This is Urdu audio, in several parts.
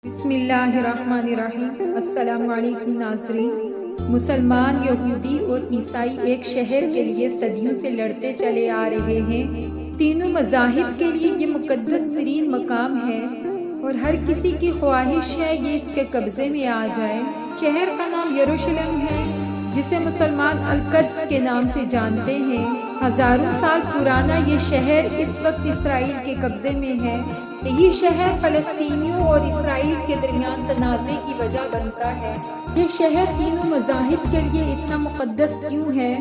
بسم اللہ الرحمن الرحیم۔ السلام علیکم ناظرین۔ مسلمان، یہودی اور عیسائی ایک شہر کے لیے صدیوں سے لڑتے چلے آ رہے ہیں۔ تینوں مذاہب کے لیے یہ مقدس ترین مقام ہے اور ہر کسی کی خواہش ہے یہ اس کے قبضے میں آ جائے۔ شہر کا نام یروشلم ہے جسے مسلمان القدس کے نام سے جانتے ہیں۔ ہزاروں سال پرانا یہ شہر اس وقت اسرائیل کے قبضے میں ہے۔ یہی شہر فلسطینیوں اور اسرائیل کے درمیان تنازع کی وجہ بنتا ہے۔ یہ شہر تینوں مذاہب کے لیے اتنا مقدس کیوں ہے،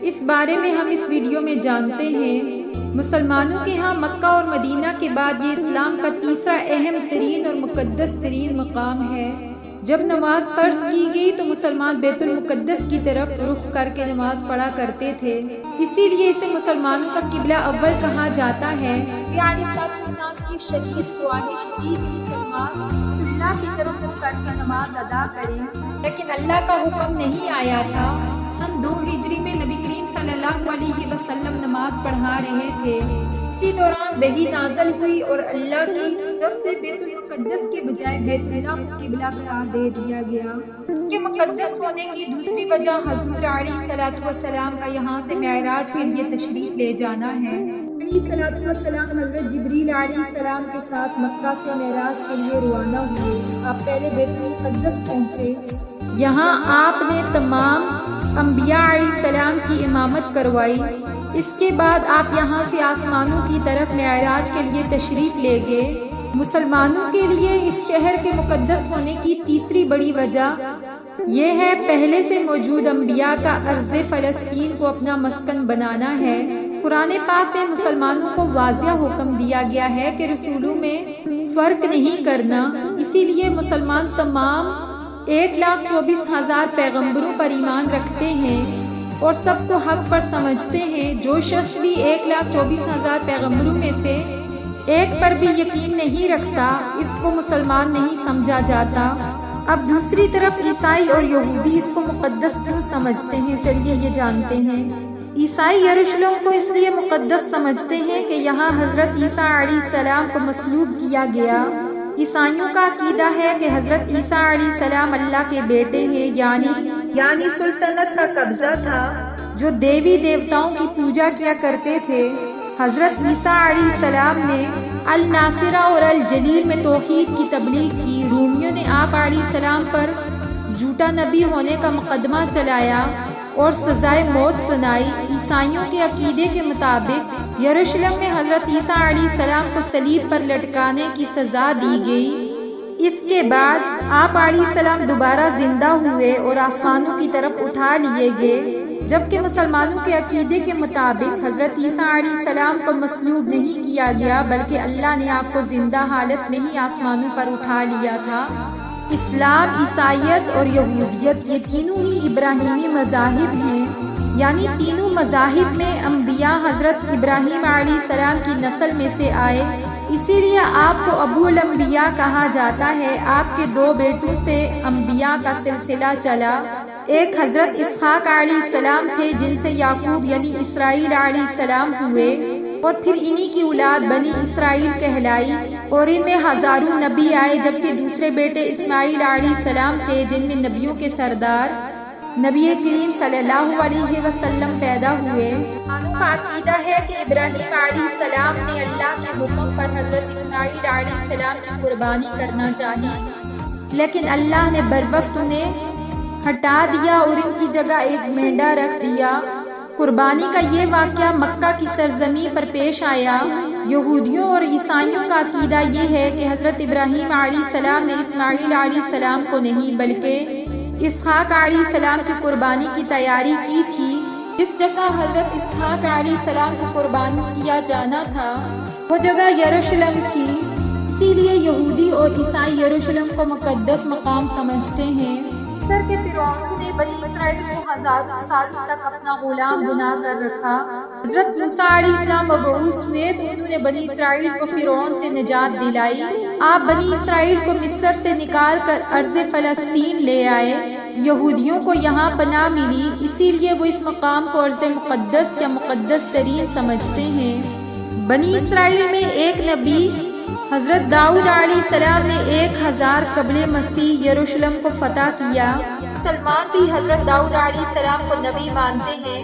اس بارے میں ہم اس ویڈیو میں جانتے ہیں۔ مسلمانوں کے ہاں مکہ اور مدینہ کے بعد یہ اسلام کا تیسرا اہم ترین اور مقدس ترین مقام ہے۔ جب نماز فرض کی گئی تو مسلمان بیت المقدس کی طرف رخ کر کے نماز پڑھا کرتے تھے، اسی لیے اسے مسلمانوں کا قبلہ اول کہا جاتا ہے۔ یعنی اسلام کی شدید خواہش تھی کہ مسلمان اللہ کی طرف رخ کر کے نماز ادا کریں، لیکن اللہ کا حکم نہیں آیا تھا۔ سن 2 ہجری میں نبی کریم صلی اللہ علیہ وسلم نماز پڑھا رہے تھے۔ اسی دوران وحی نازل ہوئی اور اللہ کی طرف سے بیت المقدس کے بجائے بیت اللہ کو قبلہ قرار دے دیا گیا۔ اس کے مقدس ہونے کی دوسری وجہ حضور علیہ السلام کا یہاں سے معراج کے لیے تشریف لے جانا ہے۔ علیہ السلام حضرت جبریل علیہ السلام کے ساتھ مکہ سے معراج کے لیے روانہ ہوئے۔ آپ پہلے بیت المقدس پہنچے، یہاں آپ نے تمام انبیاء علیہ السلام کی امامت کروائی۔ اس کے بعد آپ یہاں سے آسمانوں کی طرف معراج کے لیے تشریف لے گئے۔ مسلمانوں کے لیے اس شہر کے مقدس ہونے کی تیسری بڑی وجہ یہ ہے پہلے سے موجود انبیاء کا ارض فلسطین کو اپنا مسکن بنانا ہے۔ قرآن پاک میں مسلمانوں کو واضح حکم دیا گیا ہے کہ رسولوں میں فرق نہیں کرنا، اسی لیے مسلمان تمام 1,24,000 پیغمبروں پر ایمان رکھتے ہیں اور سب کو حق پر سمجھتے ہیں۔ جو شخص بھی 1,24,000 پیغمبروں میں سے ایک پر بھی یقین نہیں رکھتا، اس کو مسلمان نہیں سمجھا جاتا۔ اب دوسری طرف عیسائی اور یہودی اس کو مقدس کیوں سمجھتے ہیں، چلیے یہ جانتے ہیں۔ عیسائی یروشلم کو اس لیے مقدس سمجھتے ہیں کہ یہاں حضرت عیسیٰ علیہ السلام کو مصلوب کیا گیا۔ عیسائیوں کا عقیدہ ہے کہ حضرت عیسیٰ علیہ السلام اللہ کے بیٹے ہیں، یعنی سلطنت کا قبضہ تھا جو دیوی دیوتاؤں کی پوجا کیا کرتے تھے۔ حضرت عیسیٰ علیہ السلام نے الناصرہ اور الجلیل میں توحید کی تبلیغ کی۔ رومیوں نے آپ علیہ السلام پر جھوٹا نبی ہونے کا مقدمہ چلایا اور سزائے موت سنائی۔ عیسائیوں کے عقیدے کے مطابق یروشلم میں حضرت عیسیٰ علیہ السلام کو صلیب پر لٹکانے کی سزا دی گئی۔ اس کے بعد آپ علیہ السلام دوبارہ زندہ ہوئے اور آسمانوں کی طرف اٹھا لیے گئے، جبکہ مسلمانوں کے عقیدے کے مطابق حضرت عیسیٰ علیہ السلام کو مصلوب نہیں کیا گیا، بلکہ اللہ نے آپ کو زندہ حالت میں ہی آسمانوں پر اٹھا لیا تھا۔ اسلام، عیسائیت اور یہودیت یہ تینوں ہی ابراہیمی مذاہب ہیں، یعنی تینوں مذاہب میں انبیاء حضرت ابراہیم علیہ السلام کی نسل میں سے آئے، اسی لیے آپ کو ابو الانبیاء کہا جاتا ہے۔ آپ کے 2 بیٹوں سے انبیاء کا سلسلہ چلا۔ ایک حضرت اسحاق علیہ السلام تھے جن سے یعقوب یعنی اسرائیل علیہ السلام ہوئے، اور پھر انہی کی اولاد بنی اسرائیل کہلائی اور ان میں ہزاروں نبی آئے، جبکہ دوسرے بیٹے اسماعیل علیہ السلام تھے جن میں نبیوں کے سردار نبی کریم صلی اللہ علیہ وسلم پیدا ہوئے۔ مسلمانوں کا عقیدہ ہے کہ ابراہیم علیہ السلام نے اللہ کے حکم پر حضرت اسماعیل علیہ السلام کی قربانی کرنا چاہی، لیکن اللہ نے بروقت انہیں ہٹا دیا اور ان کی جگہ ایک مینڈا رکھ دیا۔ قربانی کا یہ واقعہ مکہ کی سرزمین پر پیش آیا۔ یہودیوں اور عیسائیوں کا عقیدہ یہ ہے کہ حضرت ابراہیم علیہ السلام نے اسماعیل علیہ السلام کو نہیں بلکہ اسحاق علیہ السلام کی قربانی کی تیاری کی تھی۔ اس جگہ حضرت اسحاق علیہ السلام کو قربانی کیا جانا تھا، وہ جگہ یروشلم تھی، اسی لیے یہودی اور عیسائی یروشلم کو مقدس مقام سمجھتے ہیں۔ مصر کے فرعونوں نے بنی اسرائیل کو ہزاروں سالوں تک اپنا غلام بنا کر رکھا۔ حضرت موسیٰ علیہ السلام مبعوث ہوئے تو انہوں نے بنی اسرائیل کو فرعون سے نجات دلائی۔ آپ بنی اسرائیل کو مصر سے نکال کر ارض فلسطین لے آئے۔ یہودیوں کو یہاں پناہ ملی، اسی لیے وہ اس مقام کو ارض مقدس یا مقدس ترین سمجھتے ہیں۔ بنی اسرائیل میں ایک نبی حضرت داؤد علیہ السلام نے 1000 قبل مسیح یروشلم کو فتح کیا۔ مسلمان بھی حضرت داؤد علیہ السلام کو نبی مانتے ہیں،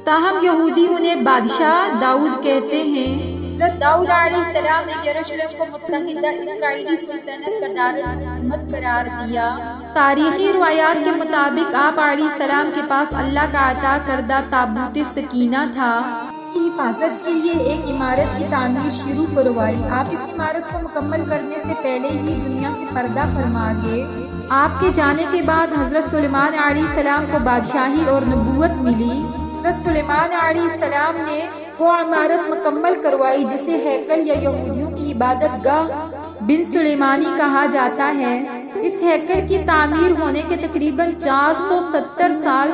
تاہم یہودی انہیں بادشاہ داؤد کہتے ہیں۔ حضرت داؤد علیہ السلام نے یروشلم کو متحدہ اسرائیلی سلطنت کا دارالحکومت قرار دیا۔ تاریخی روایات کے مطابق آپ علیہ السلام کے پاس اللہ کا عطا کردہ تابوت سکینہ تھا۔ کی حفاظت کے لیے ایک عمارت کی تعمیر شروع کروائی۔ آپ اس عمارت کو مکمل کرنے سے پہلے ہی دنیا سے پردہ فرما گئے۔ آپ کے جانے کے بعد حضرت سلیمان علیہ السلام کو بادشاہی اور نبوت ملی۔ حضرت سلیمان علیہ السلام نے وہ عمارت مکمل کروائی جسے ہیکل یا یہودیوں کی عبادت گاہ بن سلیمانی کہا جاتا ہے۔ اس ہیکل کی تعمیر ہونے کے تقریباً 470 سال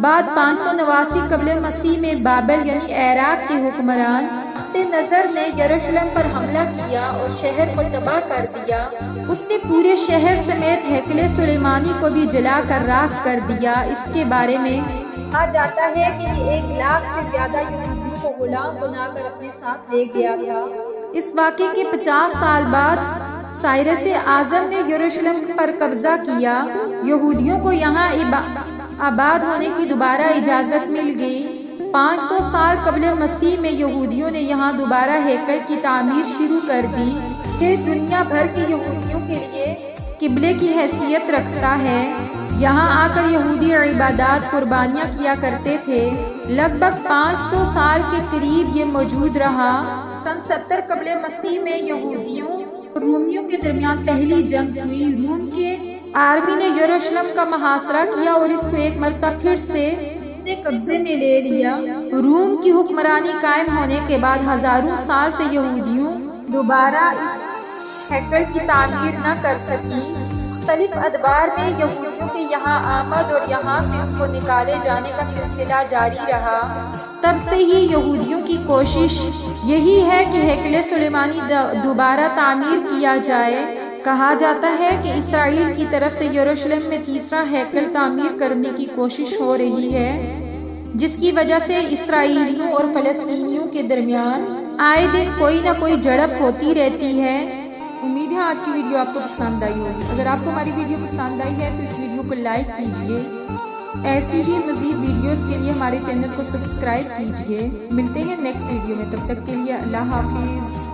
بعد 589 قبل مسیح میں بابل یعنی عراق کے حکمران بخت نظر نے یروشلم پر حملہ کیا اور شہر کو تباہ کر دیا۔ اس نے پورے شہر سمیت ہیکل سلیمانی کو بھی جلا کر راکھ کر دیا۔ اس کے بارے میں کہا جاتا ہے کہ یہ 1 لاکھ سے زیادہ یہودیوں کو غلام بنا کر اپنے ساتھ لے گیا تھا۔ اس واقعے کے 50 سال بعد سائرس اعظم نے یروشلم پر قبضہ کیا۔ یہودیوں کو یہاں آباد ہونے کی دوبارہ اجازت مل گئی۔ 500 سال قبل مسیح میں یہودیوں نے یہاں دوبارہ ہیکل کی تعمیر شروع کر دی۔ یہ دنیا بھر کے یہودیوں کے لیے قبلے کی حیثیت رکھتا ہے۔ یہاں آ کر یہودی عبادات قربانیاں کیا کرتے تھے۔ لگ بھگ 500 سال کے قریب یہ موجود رہا۔ سن 70 قبل مسیح میں یہودیوں اور رومیوں کے درمیان پہلی جنگ ہوئی۔ روم کے آرمی نے یروشلم کا محاصرہ کیا اور اس کو ایک مرتبہ پھر سے اپنے قبضے میں لے لیا۔ روم کی حکمرانی قائم ہونے کے بعد ہزاروں سال سے یہودیوں دوبارہ اس ہیکل کی تعمیر نہ کر سکی۔ مختلف ادوار میں یہودیوں کے یہاں آمد اور یہاں سے ان کو نکالے جانے کا سلسلہ جاری رہا۔ تب سے ہی یہودیوں کی کوشش یہی ہے کہ ہیکل سلیمانی دوبارہ تعمیر کیا جائے۔ کہا جاتا ہے کہ اسرائیل کی طرف سے یروشلم میں تیسرا ہیکل تعمیر کرنے کی کوشش ہو رہی ہے، جس کی وجہ سے اسرائیلیوں اور فلسطینیوں کے درمیان آئے دن کوئی نہ کوئی جھڑپ ہوتی رہتی ہے۔ امید ہے آج کی ویڈیو آپ کو پسند آئی ہوگی۔ اگر آپ کو ہماری ویڈیو پسند آئی ہے تو اس ویڈیو کو لائک کیجیے۔ ایسی ہی مزید ویڈیوز کے لیے ہمارے چینل کو سبسکرائب کیجیے۔ ملتے ہیں نیکسٹ ویڈیو میں، تب تک کے لیے اللہ حافظ۔